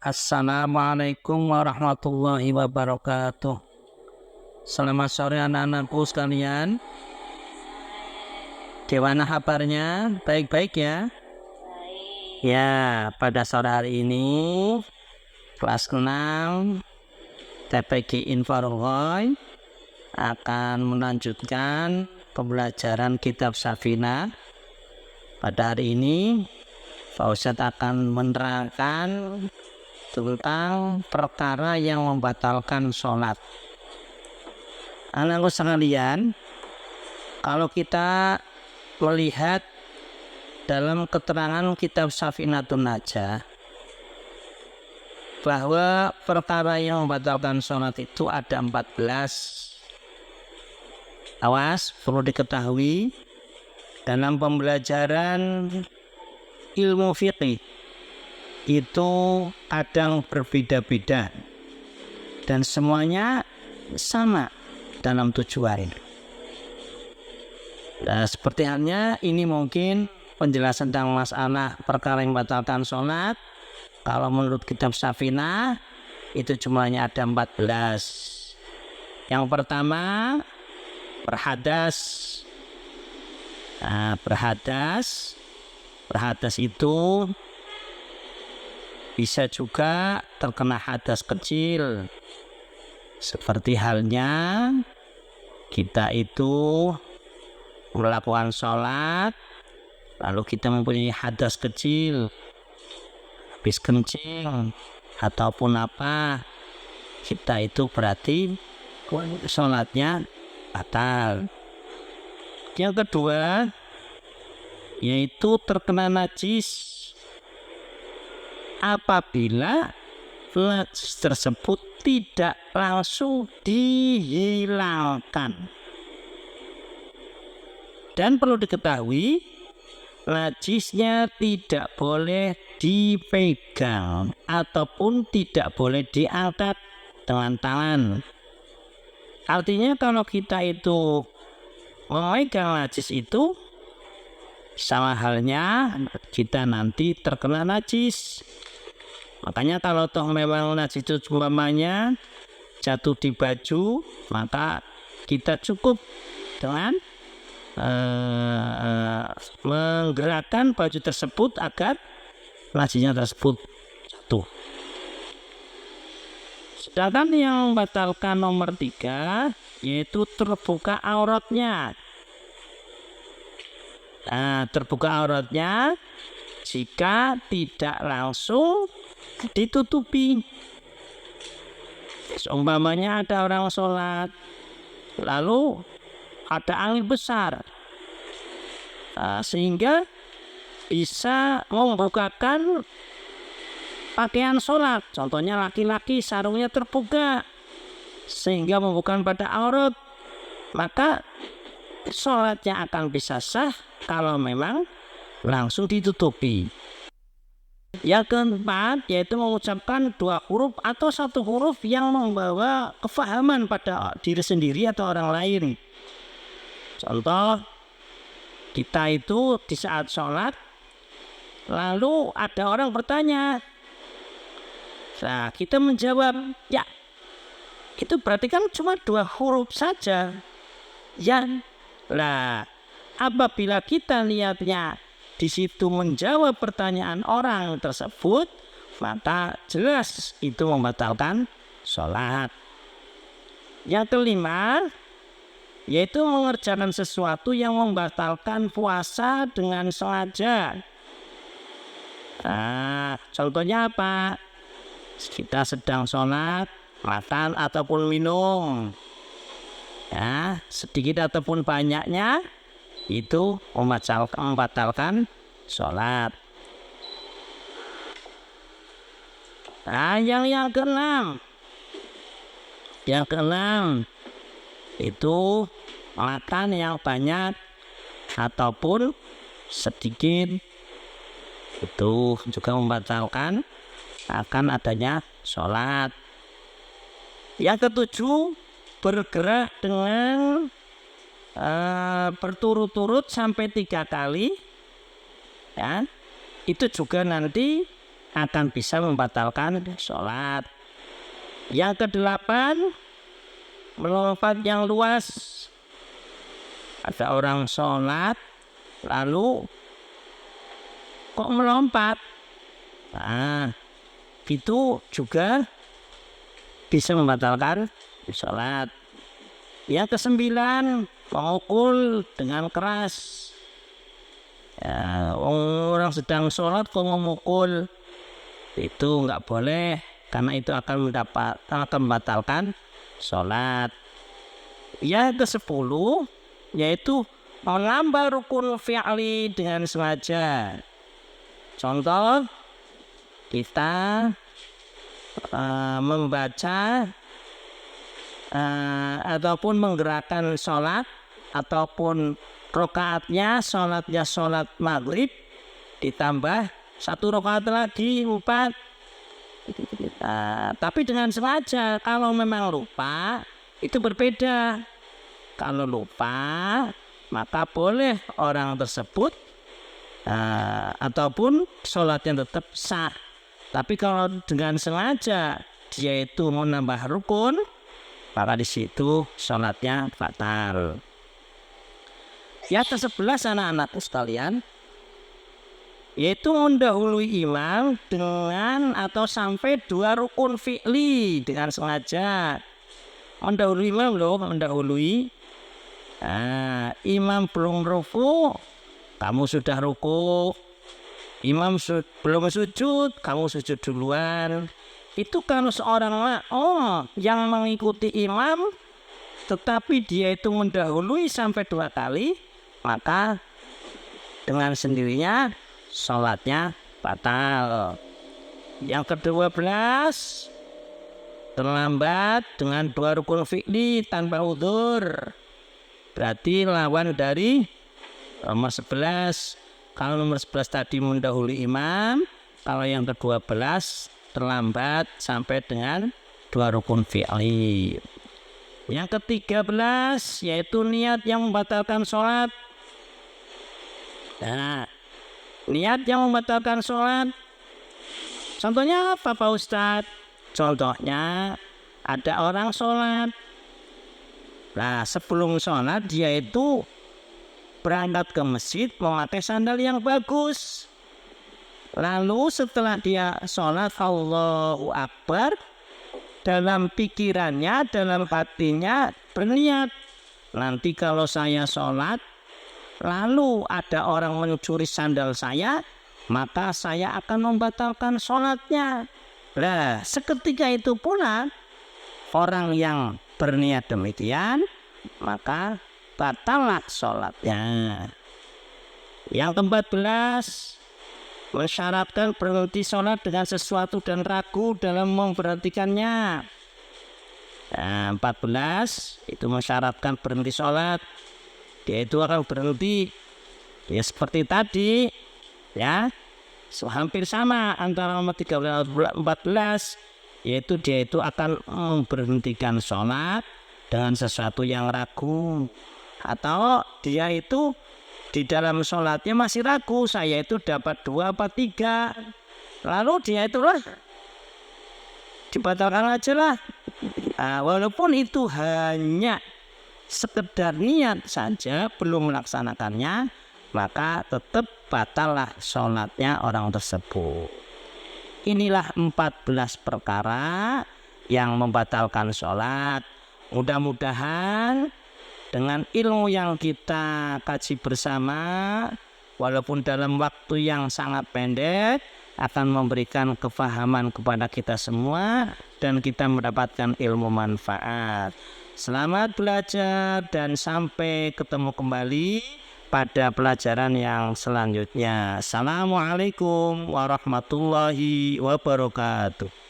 Assalamualaikum warahmatullahi wabarakatuh. Selamat sore anak-anakku sekalian. Gimana kabarnya? Baik-baik ya? Ya, pada sore hari ini kelas 6 TPG Inforgoy akan melanjutkan pembelajaran kitab Safina. Pada hari ini Pak Ustadz akan menerangkan tentang perkara yang membatalkan sholat. Anak-anak sekalian, kalau kita melihat dalam keterangan kitab Safinatun Najah bahwa perkara yang membatalkan sholat itu ada 14. Awas, perlu diketahui dalam pembelajaran ilmu fiqih itu kadang berbeda-beda dan semuanya sama dalam tujuan. Nah, seperti halnya ini mungkin penjelasan tentang masalah perkara yang membatalkan sholat. Kalau menurut kitab Safinah itu jumlahnya ada 14. Yang pertama berhadas. Nah, berhadas itu bisa juga terkena hadas kecil, seperti halnya kita itu melakukan sholat lalu kita mempunyai hadas kecil, habis kencing ataupun apa, kita itu berarti sholatnya batal. Yang kedua yaitu terkena najis. Apabila najis tersebut tidak langsung dihilangkan. Dan perlu diketahui, najisnya tidak boleh dipegang ataupun tidak boleh diangkat dengan tangan. Artinya kalau kita itu memegang najis itu, sama halnya kita nanti terkena najis. Makanya kalau toh memang najis itu umpamanya jatuh di baju, maka kita cukup dengan menggerakkan baju tersebut agar najisnya tersebut jatuh. Sedangkan yang membatalkan nomor 3 yaitu terbuka auratnya. Nah, terbuka auratnya jika tidak langsung ditutupi. Umpamanya ada orang sholat lalu ada angin besar, sehingga bisa membukakan pakaian sholat. Contohnya laki-laki sarungnya terbuka sehingga membukakan pada aurat, maka sholatnya akan bisa sah kalau memang langsung ditutupi. Yang keempat yaitu mengucapkan 2 huruf atau 1 huruf yang membawa kefahaman pada diri sendiri atau orang lain. Contoh, kita itu di saat sholat lalu ada orang bertanya, nah kita menjawab, ya itu berarti kan cuma 2 huruf saja ya. Nah, apabila kita lihatnya di situ menjawab pertanyaan orang tersebut, maka jelas itu membatalkan sholat. Yang kelima yaitu mengerjakan sesuatu yang membatalkan puasa dengan sengaja. Nah, contohnya apa? Kita sedang sholat, makan ataupun minum, ya, sedikit ataupun banyaknya itu membatalkan sholat. Nah, yang keenam itu makan yang banyak ataupun sedikit itu juga membatalkan akan adanya sholat. Yang ketujuh, bergerak dengan berturut-turut sampai 3 kali, ya, itu juga nanti akan bisa membatalkan sholat. Yang kedelapan, melompat yang luas. Ada orang sholat lalu kok melompat, nah itu juga bisa membatalkan sholat. Yang kesembilan, memukul dengan keras. Ya, orang sedang sholat kok memukul, itu nggak boleh, karena itu akan membatalkan sholat. Yang ke-10, yaitu menambah rukun fi'li dengan sengaja. Contoh, kita membaca ataupun menggerakkan sholat, ataupun rokaatnya sholatnya sholat maghrib, ditambah 1 rokaat lagi 4. Tapi dengan sengaja. Kalau memang lupa itu berbeda. Kalau lupa maka boleh orang tersebut ataupun sholatnya tetap sah. Tapi kalau dengan sengaja dia itu menambah rukun, maka di situ sholatnya batal. Yang ke-11 anak-anakku sekalian, yaitu mendahului imam dengan atau sampai 2 rukun fi'li dengan sengaja. Mendahului imam loh, mendahului. Imam belum ruku, kamu sudah ruku. Imam belum sujud, kamu sujud duluan. Itu kalau seorang yang mengikuti imam tetapi dia itu mendahului sampai 2 kali, maka dengan sendirinya sholatnya batal. Yang ke-12, terlambat dengan 2 rukun fi'li tanpa udzur. Berarti lawan dari nomor 11. Kalau nomor 11 tadi mendahului imam, kalau yang ke-12 terlambat sampai dengan 2 rukun fi'li. Yang ke-13 yaitu niat yang membatalkan sholat. Nah, niat yang membatalkan sholat, contohnya apa Pak Ustadz? Contohnya ada orang sholat. Nah, sebelum sholat dia itu berangkat ke masjid memakai sandal yang bagus. Lalu setelah dia sholat Allahu Akbar, dalam pikirannya, dalam hatinya berniat, nanti kalau saya sholat lalu ada orang mencuri sandal saya, maka saya akan membatalkan sholatnya. Nah, seketika itu pula orang yang berniat demikian, maka batallah sholatnya. Yang ke-14, mensyaratkan berhenti sholat dengan sesuatu dan ragu dalam memberhentikannya. Nah, 14 itu mensyaratkan berhenti sholat, dia itu akan berhenti. Ya seperti tadi, ya hampir sama antara nomor 13 dan 14, yaitu dia itu akan memberhentikan sholat dengan sesuatu yang ragu, atau dia itu di dalam sholatnya masih ragu, saya itu dapat 2 apa 3, lalu dia itulah dibatalkan aja lah. Walaupun itu hanya sekedar niat saja, belum melaksanakannya, maka tetap batallah sholatnya orang tersebut. Inilah 14 perkara yang membatalkan sholat. Mudah-mudahan dengan ilmu yang kita kaji bersama, walaupun dalam waktu yang sangat pendek, akan memberikan kefahaman kepada kita semua dan kita mendapatkan ilmu manfaat. Selamat belajar dan sampai ketemu kembali pada pelajaran yang selanjutnya. Assalamualaikum warahmatullahi wabarakatuh.